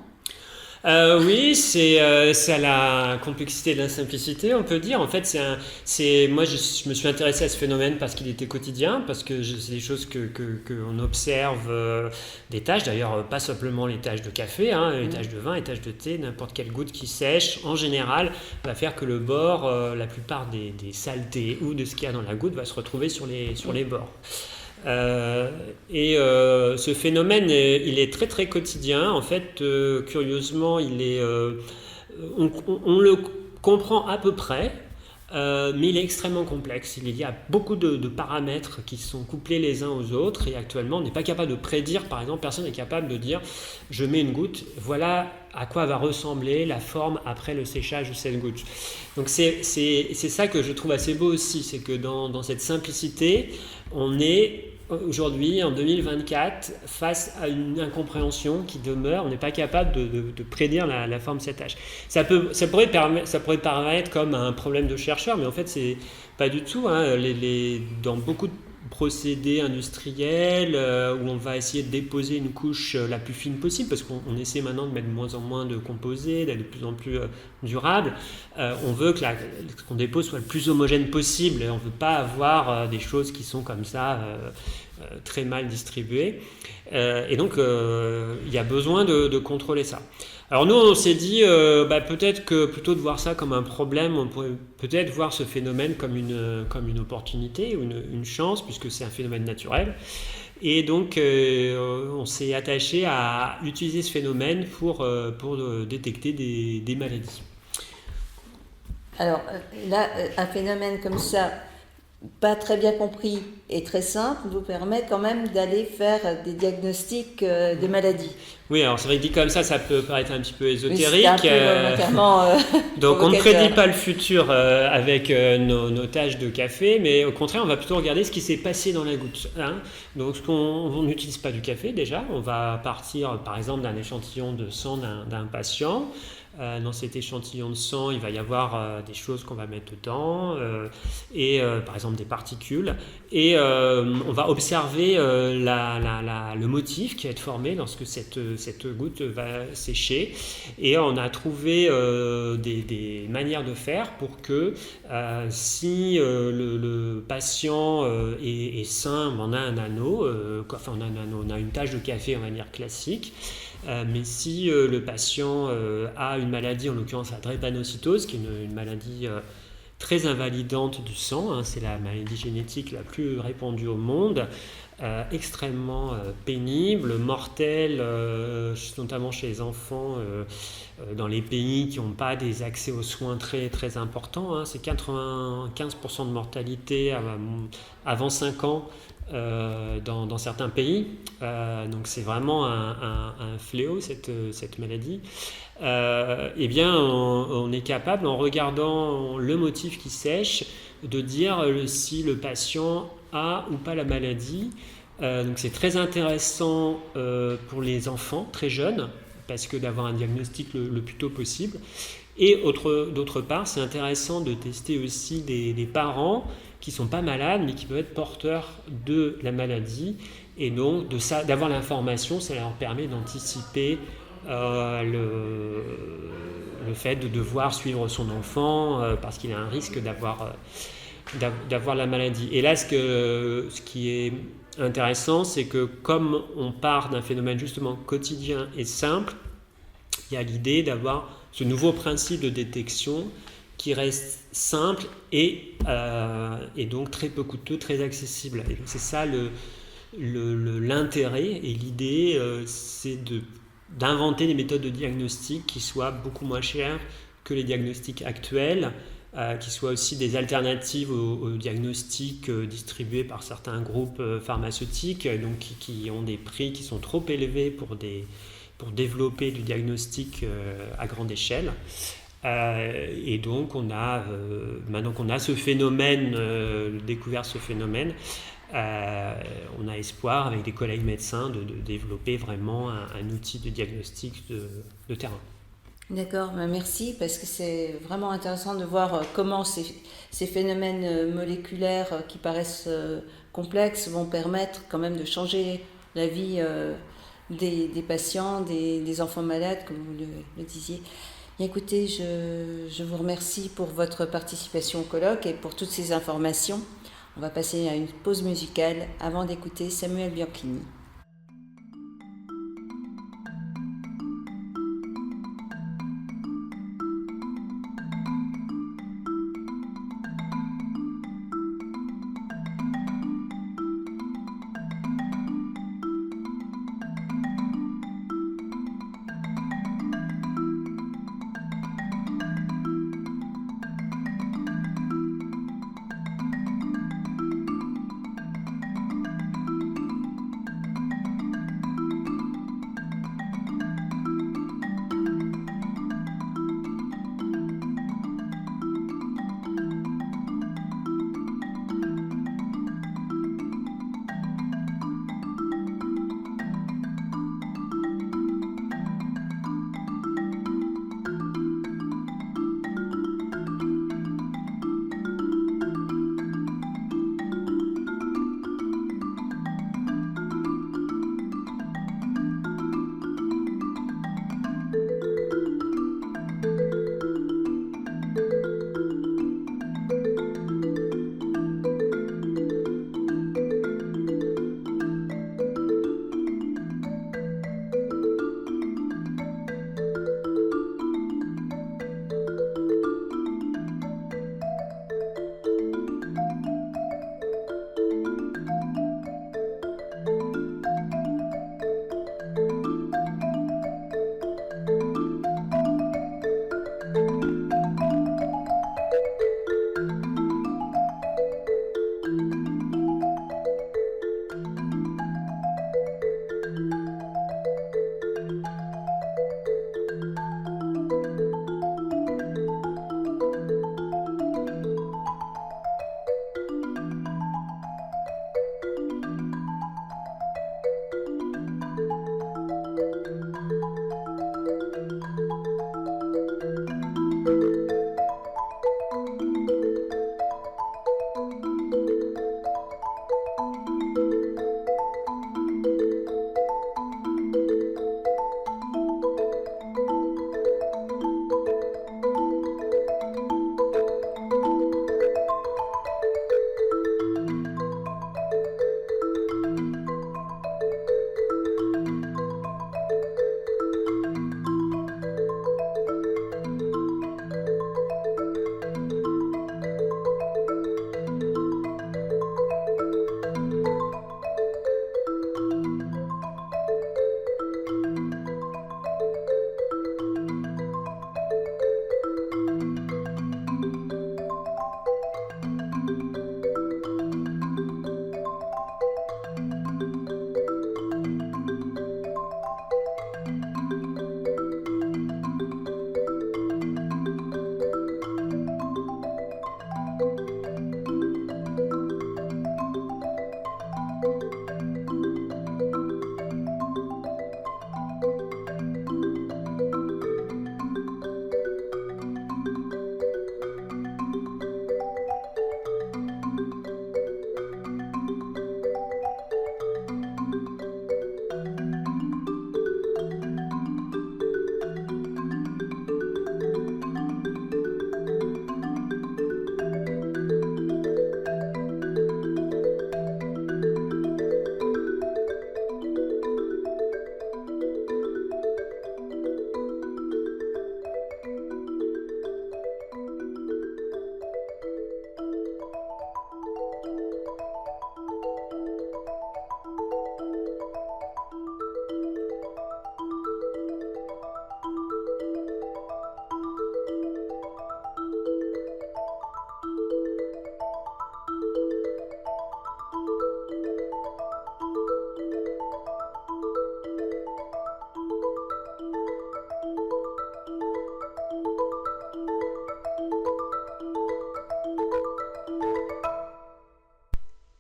Oui, c'est à la complexité de la simplicité, on peut dire. En fait, moi, je me suis intéressé à ce phénomène parce qu'il était quotidien, parce que c'est des choses qu'on observe, des taches, d'ailleurs, pas simplement les taches de café, les taches de vin, les taches de thé, n'importe quelle goutte qui sèche, en général, va faire que le bord, la plupart des saletés ou de ce qu'il y a dans la goutte va se retrouver sur les bords. Ce phénomène, il est très très quotidien. En fait, curieusement, on le comprend à peu près, mais il est extrêmement complexe. Il y a beaucoup de paramètres qui sont couplés les uns aux autres, et actuellement, on n'est pas capable de prédire. Par exemple, personne n'est capable de dire « je mets une goutte, voilà à quoi va ressembler la forme après le séchage de cette goutte ». Donc c'est ça que je trouve assez beau aussi, c'est que dans cette simplicité, on est aujourd'hui, en 2024, face à une incompréhension qui demeure. On n'est pas capable de prédire la forme de cette tache. Ça pourrait paraître comme un problème de chercheur, mais en fait, c'est pas du tout. Dans beaucoup de procédés industriels où on va essayer de déposer une couche la plus fine possible, parce qu'on essaie maintenant de mettre de moins en moins de composés, d'être de plus en plus durable. On veut que ce qu'on dépose soit le plus homogène possible, et on ne veut pas avoir des choses qui sont comme ça très mal distribuées. Et donc, il y a besoin de contrôler ça. Alors nous, on s'est dit, peut-être que plutôt de voir ça comme un problème, on pourrait peut-être voir ce phénomène comme une opportunité ou une chance, puisque c'est un phénomène naturel. Et donc, on s'est attaché à utiliser ce phénomène pour détecter des maladies. Alors là, un phénomène comme ça, pas très bien compris et très simple, vous permet quand même d'aller faire des diagnostics de maladies. Oui, alors c'est vrai que dit comme ça peut paraître un petit peu ésotérique. Oui, c'est un peu volontairement donc on ne prédit pas le futur avec nos taches de café, mais au contraire, on va plutôt regarder ce qui s'est passé dans la goutte. Donc on n'utilise pas du café déjà, on va partir par exemple d'un échantillon de sang d'un patient. Dans cet échantillon de sang, il va y avoir des choses qu'on va mettre dedans, et par exemple des particules. Et on va observer le motif qui va être formé lorsque cette goutte va sécher. Et on a trouvé des manières de faire pour que si le patient est sain, on a un anneau, on a une tache de café, on va dire classique. Mais si le patient a une maladie, en l'occurrence la drépanocytose, qui est une maladie très invalidante du sang, c'est la maladie génétique la plus répandue au monde, extrêmement pénible, mortel, notamment chez les enfants dans les pays qui n'ont pas des accès aux soins très, très importants. Hein. C'est 95% de mortalité avant 5 ans dans certains pays. Donc c'est vraiment un fléau, cette maladie. Eh bien, on est capable, en regardant le motif qui sèche, de dire si le patient a ou pas la maladie. Donc c'est très intéressant pour les enfants très jeunes, parce que d'avoir un diagnostic le plus tôt possible. Et d'autre part, c'est intéressant de tester aussi des parents qui ne sont pas malades, mais qui peuvent être porteurs de la maladie. Et donc, d'avoir l'information, ça leur permet d'anticiper le fait de devoir suivre son enfant parce qu'il a un risque d'avoir la maladie. Et là, ce qui est intéressant, c'est que comme on part d'un phénomène justement quotidien et simple, il y a l'idée d'avoir ce nouveau principe de détection qui reste simple et donc très peu coûteux, très accessible. Et donc c'est ça l'intérêt et l'idée, c'est d'inventer des méthodes de diagnostic qui soient beaucoup moins chères que les diagnostics actuels, qui soient aussi des alternatives aux diagnostics distribués par certains groupes pharmaceutiques, donc qui ont des prix qui sont trop élevés pour développer du diagnostic à grande échelle. Et donc maintenant qu'on a ce phénomène, découvert ce phénomène, on a espoir avec des collègues médecins de développer vraiment un outil de diagnostic de terrain. D'accord, merci, parce que c'est vraiment intéressant de voir comment ces phénomènes moléculaires qui paraissent complexes vont permettre quand même de changer la vie des patients, des enfants malades, comme vous le disiez. Bien, écoutez, je vous remercie pour votre participation au colloque et pour toutes ces informations. On va passer à une pause musicale avant d'écouter Samuel Bianchini.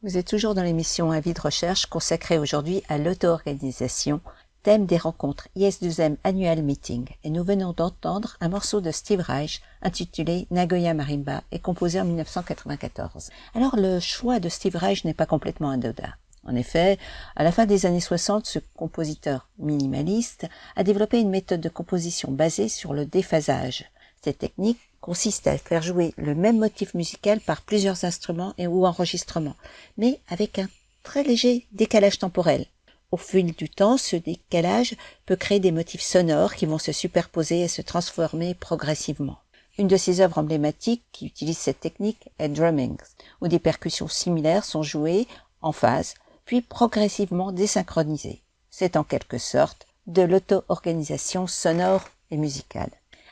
Vous êtes toujours dans l'émission Avis de recherche consacrée aujourd'hui à l'auto-organisation, thème des rencontres IS2M Annual Meeting. Et nous venons d'entendre un morceau de Steve Reich intitulé Nagoya Marimba et composé en 1994. Alors le choix de Steve Reich n'est pas complètement anodin. En effet, à la fin des années 60, ce compositeur minimaliste a développé une méthode de composition basée sur le déphasage. Cette technique consiste à faire jouer le même motif musical par plusieurs instruments ou enregistrements, mais avec un très léger décalage temporel. Au fil du temps, ce décalage peut créer des motifs sonores qui vont se superposer et se transformer progressivement. Une de ses œuvres emblématiques qui utilise cette technique est Drumming, où des percussions similaires sont jouées en phase, puis progressivement désynchronisées. C'est en quelque sorte de l'auto-organisation sonore et musicale.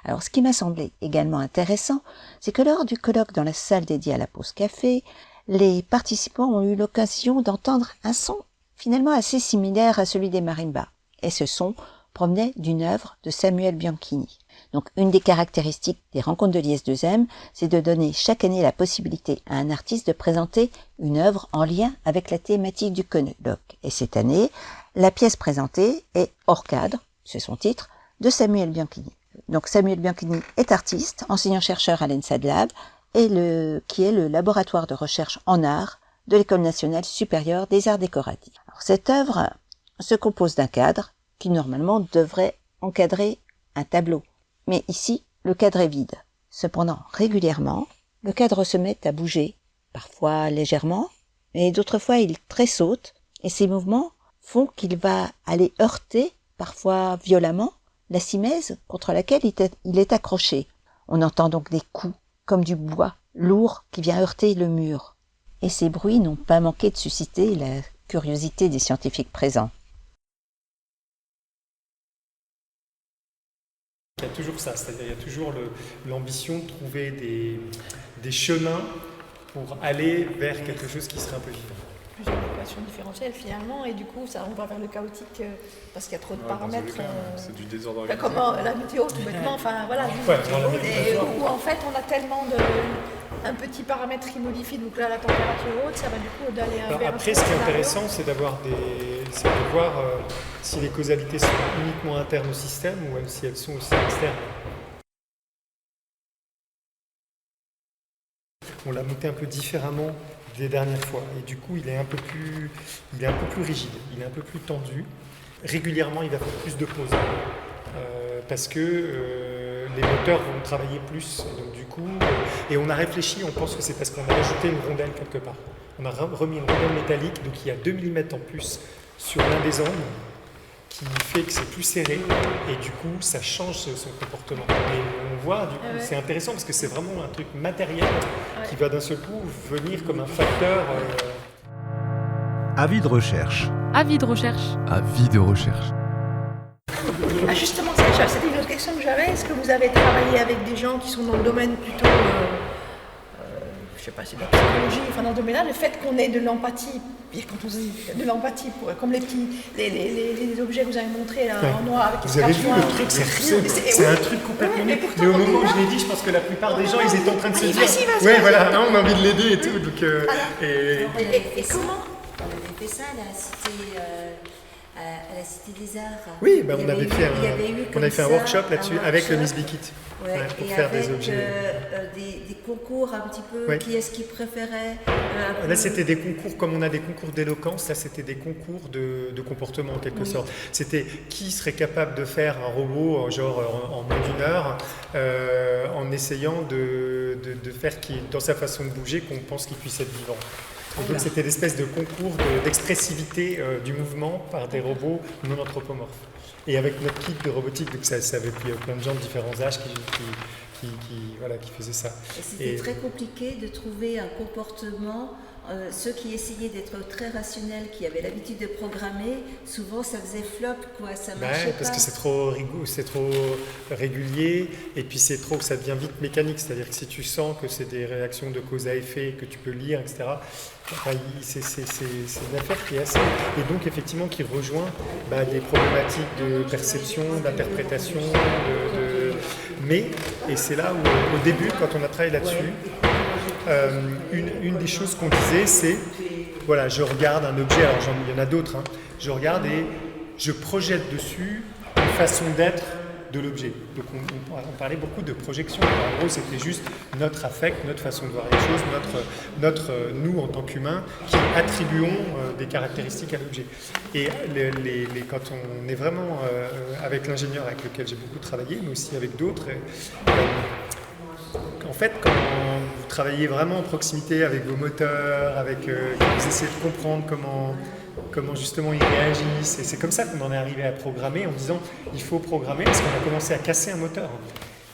Alors, ce qui m'a semblé également intéressant, c'est que lors du colloque dans la salle dédiée à la pause café, les participants ont eu l'occasion d'entendre un son finalement assez similaire à celui des marimbas. Et ce son provenait d'une œuvre de Samuel Bianchini. Donc, une des caractéristiques des rencontres de l'IS2M, c'est de donner chaque année la possibilité à un artiste de présenter une œuvre en lien avec la thématique du colloque. Et cette année, la pièce présentée est Hors cadre, c'est son titre, de Samuel Bianchini. Donc Samuel Bianchini est artiste, enseignant-chercheur à l'ENSAD Lab, qui est le laboratoire de recherche en art de l'École nationale supérieure des arts décoratifs. Alors, cette œuvre se compose d'un cadre qui normalement devrait encadrer un tableau. Mais ici, le cadre est vide. Cependant, régulièrement, le cadre se met à bouger, parfois légèrement, mais d'autres fois il tressaute, et ces mouvements font qu'il va aller heurter, parfois violemment, la simèse contre laquelle il est accroché. On entend donc des coups, comme du bois lourd qui vient heurter le mur. Et ces bruits n'ont pas manqué de susciter la curiosité des scientifiques présents. Il y a toujours ça, c'est-à-dire il y a toujours l'ambition de trouver des chemins pour aller vers quelque chose qui serait un peu différent. Plusieurs équations différentielles finalement, et du coup ça on va vers le chaotique parce qu'il y a trop de paramètres. C'est du désordre organisé. Comme la météo tout bêtement, enfin voilà. Où en fait on a tellement un petit paramètre qui modifie, donc là la température haute, ça va du coup d'aller vers. Après ce qui est intéressant c'est de voir si les causalités sont uniquement internes au système ou si elles sont aussi externes. On l'a monté un peu différemment des dernières fois et du coup il est un peu plus rigide, il est un peu plus tendu. Régulièrement il va faire plus de pauses parce que les moteurs vont travailler plus et donc du coup et on a réfléchi, on pense que c'est parce qu'on a ajouté une rondelle quelque part. On a remis une rondelle métallique, donc il y a 2 mm en plus sur l'un des angles qui fait que c'est plus serré et du coup ça change son comportement. Et on voit, du coup, c'est intéressant parce que c'est vraiment un truc matériel qui va d'un seul coup venir comme un facteur. Avis de recherche. Avis de recherche. Avis de recherche. Ah justement, c'était une autre question que j'avais. Est-ce que vous avez travaillé avec des gens qui sont dans le domaine plutôt, je sais pas, c'est de la psychologie, enfin dans le domaine-là, le fait qu'on ait de l'empathie, quand on dit de l'empathie, comme les objets que vous avez montrés là, en noir avec vous avez vu le truc, c'est un truc complètement mais au moment où je l'ai dit, je pense que la plupart des gens, ils étaient en train de se dire ouais voilà, non, on a envie de l'aider et tout. Donc, et comment on avait fait ça à la Cité des Arts. Oui, on avait fait un workshop là-dessus avec le Miss Bikit pour faire des objets. Des concours un petit peu, qui est-ce qui préférait Là, c'était des concours, comme on a des concours d'éloquence, là, c'était des concours de comportement en quelque sorte. C'était qui serait capable de faire un robot genre en moins d'une heure en essayant de faire dans sa façon de bouger qu'on pense qu'il puisse être vivant. Et donc c'était l'espèce de concours d'expressivité du mouvement par des robots non anthropomorphes. Et avec notre kit de robotique, donc ça avait plein de gens de différents âges qui faisaient ça. Et c'était très compliqué de trouver un comportement. Ceux qui essayaient d'être très rationnels, qui avaient l'habitude de programmer, souvent ça faisait flop, ça marchait parce pas. Que c'est trop régulier, et puis ça devient vite mécanique, c'est-à-dire que si tu sens que c'est des réactions de cause à effet, que tu peux lire, etc., c'est une affaire qui est assez... Et donc effectivement qui rejoint des problématiques de perception, d'interprétation, et c'est là où au début, quand on a travaillé là-dessus, une des choses qu'on disait, c'est voilà, je regarde un objet, alors il y en a d'autres, hein. Je regarde et je projette dessus une façon d'être de l'objet. Donc on parlait beaucoup de projection. En gros, c'était juste notre affect, notre façon de voir les choses, nous en tant qu'humains qui attribuons des caractéristiques à l'objet. Et quand on est vraiment avec l'ingénieur avec lequel j'ai beaucoup travaillé, mais aussi avec d'autres, en fait, quand vous travaillez vraiment en proximité avec vos moteurs, vous essayez de comprendre comment justement ils réagissent. Et c'est comme ça qu'on en est arrivé à programmer en disant il faut programmer parce qu'on a commencé à casser un moteur.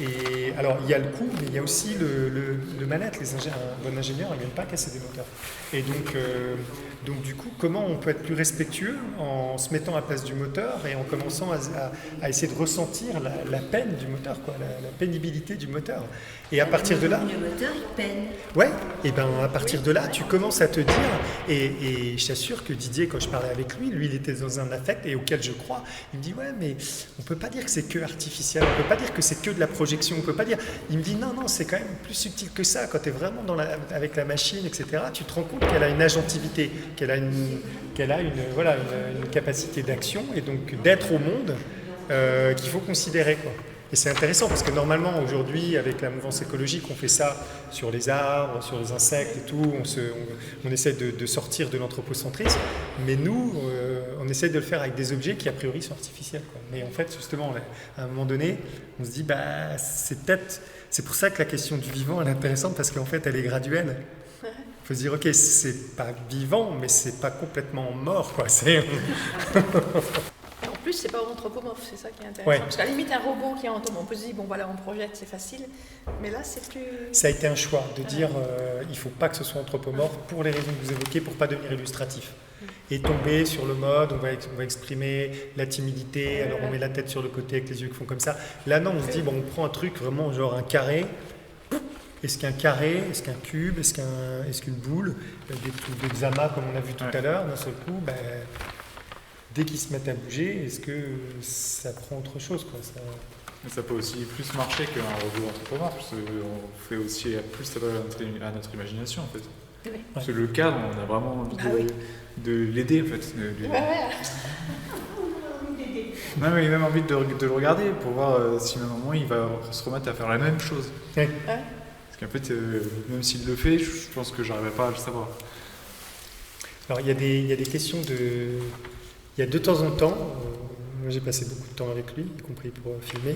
Et alors il y a le coût, mais il y a aussi le mal-être. Un bon ingénieur, il n'aime pas casser des moteurs. Et donc du coup, comment on peut être plus respectueux en se mettant à la place du moteur et en commençant à essayer de ressentir la peine du moteur, quoi, la pénibilité du moteur. Et à partir de là... Le moteur, il peine. Ouais, et bien à partir de là, tu commences à te dire, et je t'assure que Didier, quand je parlais avec lui, il était dans un affect et auquel je crois, il me dit ouais, mais on peut pas dire que c'est que artificiel, on peut pas dire que c'est que de la projection, on peut pas dire... Il me dit non, c'est quand même plus subtil que ça, quand tu es vraiment avec la machine, etc., tu te rends compte qu'elle a une agentivité, qu'elle a une capacité d'action et donc d'être au monde qu'il faut considérer, quoi. Et c'est intéressant parce que normalement aujourd'hui avec la mouvance écologique on fait ça sur les arbres, sur les insectes et tout, on essaie de sortir de l'anthropocentrisme, mais nous on essaie de le faire avec des objets qui a priori sont artificiels, quoi. Mais en fait justement à un moment donné on se dit c'est pour ça que la question du vivant elle est intéressante parce qu'en fait elle est graduelle. Il faut se dire ok c'est pas vivant mais c'est pas complètement mort, quoi. En plus, c'est pas anthropomorphe, c'est ça qui est intéressant. Ouais. Parce qu'à la limite, un robot qui est anthropomorphe, on peut se dire, bon voilà, on projette, c'est facile. Mais là, c'est plus... Ça a été un choix de dire il faut pas que ce soit anthropomorphe pour les raisons que vous évoquez, pour pas devenir illustratif. Et tomber sur le mode, on va exprimer la timidité, alors on met la tête sur le côté avec les yeux qui font comme ça. Là, non, on se dit, bon, on prend un truc vraiment genre un carré. Est-ce qu'un carré, est-ce qu'un cube, est-ce qu'une boule, des amas comme on a vu tout à l'heure, d'un seul coup, dès qu'ils se mettent à bouger, est-ce que ça prend autre chose, quoi, Mais ça peut aussi plus marcher qu'un robot anthropomorphe, parce qu'on fait aussi plus appel à notre imagination, en fait. Oui. Parce que le cadre, on a vraiment envie de l'aider, en fait. Non, mais il a même envie de le regarder pour voir si à un moment il va se remettre à faire la même chose. Oui. Parce qu'en fait, même s'il le fait, je pense que j'arriverai pas à le savoir. Alors il y a des questions de... Il y a de temps en temps, moi j'ai passé beaucoup de temps avec lui, y compris pour filmer,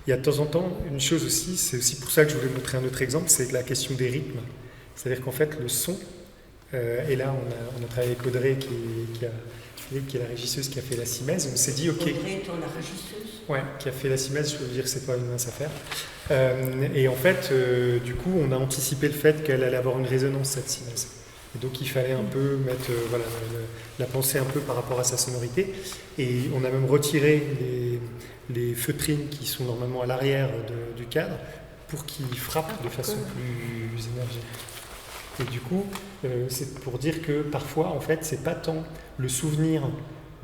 il y a de temps en temps une chose aussi, c'est aussi pour ça que je voulais montrer un autre exemple, c'est la question des rythmes. C'est-à-dire qu'en fait le son, et là on a travaillé avec Audrey qui est la régisseuse qui a fait la Simèse, on s'est dit ok... Audrey étant la régisseuse. Ouais, qui a fait la Simèse, je veux dire c'est pas une mince affaire. Et en fait, du coup on a anticipé le fait qu'elle allait avoir une résonance cette Simèse. Et donc il fallait un peu mettre la pensée un peu par rapport à sa sonorité. Et on a même retiré les feutrines qui sont normalement à l'arrière du cadre pour qu'ils frappent de façon plus énergique. Et du coup, c'est pour dire que parfois, en fait, c'est pas tant le souvenir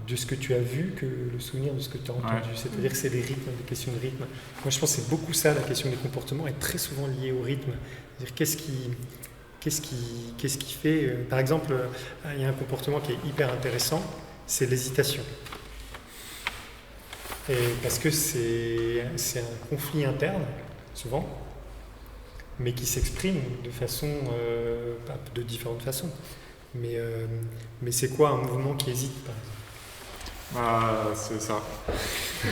de ce que tu as vu que le souvenir de ce que tu as entendu. Ouais. C'est-à-dire que c'est des rythmes, des questions de rythme. Moi, je pense que c'est beaucoup ça, la question des comportements est très souvent liée au rythme. C'est-à-dire qu'est-ce qui fait... par exemple, il y a un comportement qui est hyper intéressant, c'est l'hésitation. Et parce que c'est un conflit interne, souvent, mais qui s'exprime de différentes façons. Mais c'est quoi un mouvement qui hésite, par exemple ? C'est ça,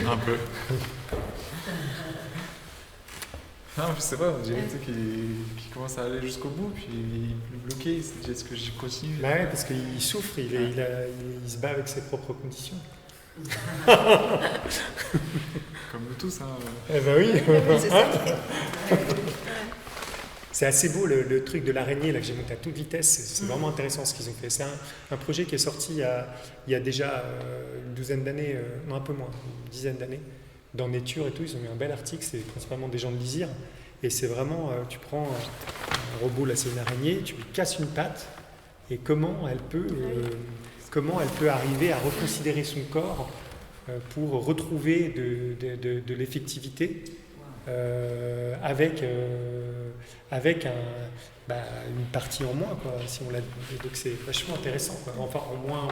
un peu. Non, je sais pas, on dirait qu'il commence à aller jusqu'au bout, puis il est plus bloqué, il se dit est-ce que je continue ? Bah ouais, parce qu'il souffre, il se bat avec ses propres conditions. Comme nous tous, hein. Eh ben oui. C'est ça. C'est assez beau le truc de l'araignée là, que j'ai monté à toute vitesse, c'est vraiment intéressant ce qu'ils ont fait. C'est un projet qui est sorti il y a déjà une douzaine d'années, non un peu moins, une dizaine d'années. Dans Nature et tout, ils ont mis un bel article, c'est principalement des gens de l'ISIR. Et c'est vraiment, tu prends un robot, là c'est une araignée, tu lui casses une patte, et comment elle peut arriver à reconsidérer son corps pour retrouver de l'effectivité avec avec une partie en moins, quoi, si on l'a. Donc c'est vachement intéressant, quoi. Enfin en moins.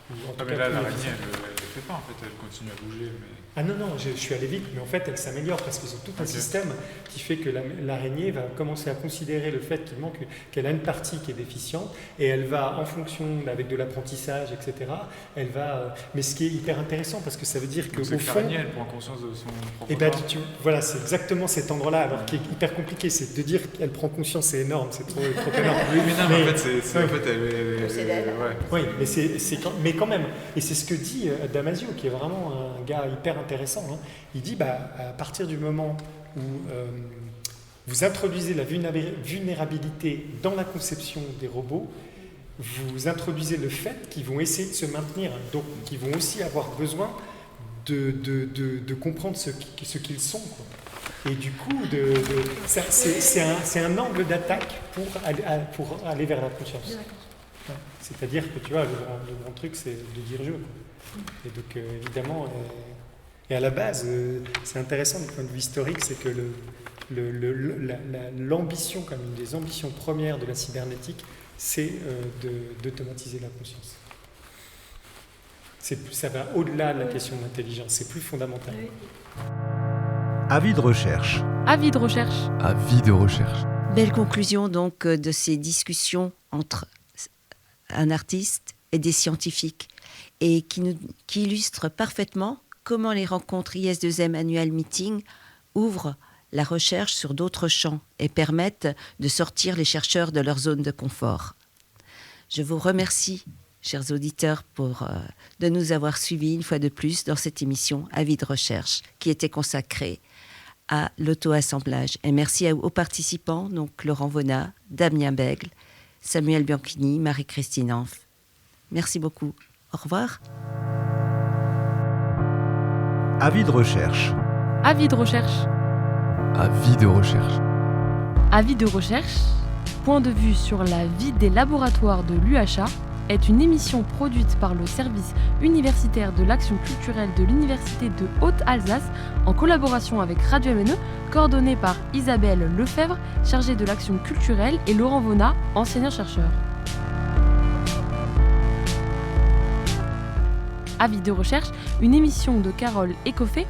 Ou en tout mais cas, là, l'araignée, elle ne fait pas, en fait, elle continue à bouger. Mais... Ah non, je suis allé vite, mais en fait, elle s'améliore parce qu'ils ont tout un système qui fait que l'araignée va commencer à considérer le fait qu'elle a une partie qui est déficiente et elle va, en fonction, avec de l'apprentissage, etc., elle va... Mais ce qui est hyper intéressant, parce que ça veut dire qu'au fond... l'araignée, elle prend conscience de son propre corps. Voilà, c'est exactement cet endroit-là, alors qui est hyper compliqué, c'est de dire qu'elle prend conscience, c'est énorme, c'est trop énorme. Oui, mais non, mais en fait, c'est d'elle. Oui, mais quand même, et c'est ce que dit Damasio, qui est vraiment un gars hyper intéressant. Hein. Il dit, à partir du moment où vous introduisez la vulnérabilité dans la conception des robots, vous introduisez le fait qu'ils vont essayer de se maintenir, donc qu'ils vont aussi avoir besoin de comprendre ce qu'ils sont, quoi. Et du coup, c'est un angle d'attaque pour aller vers la conscience. Ouais. C'est-à-dire que tu vois, le grand truc, c'est de dire je. Quoi. Et donc, évidemment, et à la base, c'est intéressant du point de vue historique, c'est que l'ambition, comme une des ambitions premières de la cybernétique, c'est d'automatiser la conscience. Ça va au-delà de la question de l'intelligence, c'est plus fondamental. Avis de recherche. Avis de recherche. Avis de recherche. Belle conclusion donc de ces discussions entre un artiste et des scientifiques et qui illustre parfaitement comment les rencontres IS2M Annual Meeting ouvrent la recherche sur d'autres champs et permettent de sortir les chercheurs de leur zone de confort. Je vous remercie, chers auditeurs, de nous avoir suivis une fois de plus dans cette émission Avis de recherche qui était consacrée à l'auto-assemblage. Et merci aux participants, donc Laurent Vonat, Damien Bègle, Samuel Bianchini, Marie-Christine Anf. Merci beaucoup. Au revoir. Avis de recherche. Avis de recherche. Avis de recherche. Avis de recherche, point de vue sur la vie des laboratoires de l'UHA, est une émission produite par le service universitaire de l'action culturelle de l'Université de Haute-Alsace en collaboration avec Radio MNE, coordonnée par Isabelle Lefebvre, chargée de l'action culturelle, et Laurent Vonat, enseignant-chercheur. Avis de recherche, une émission de Carole Ecoffé,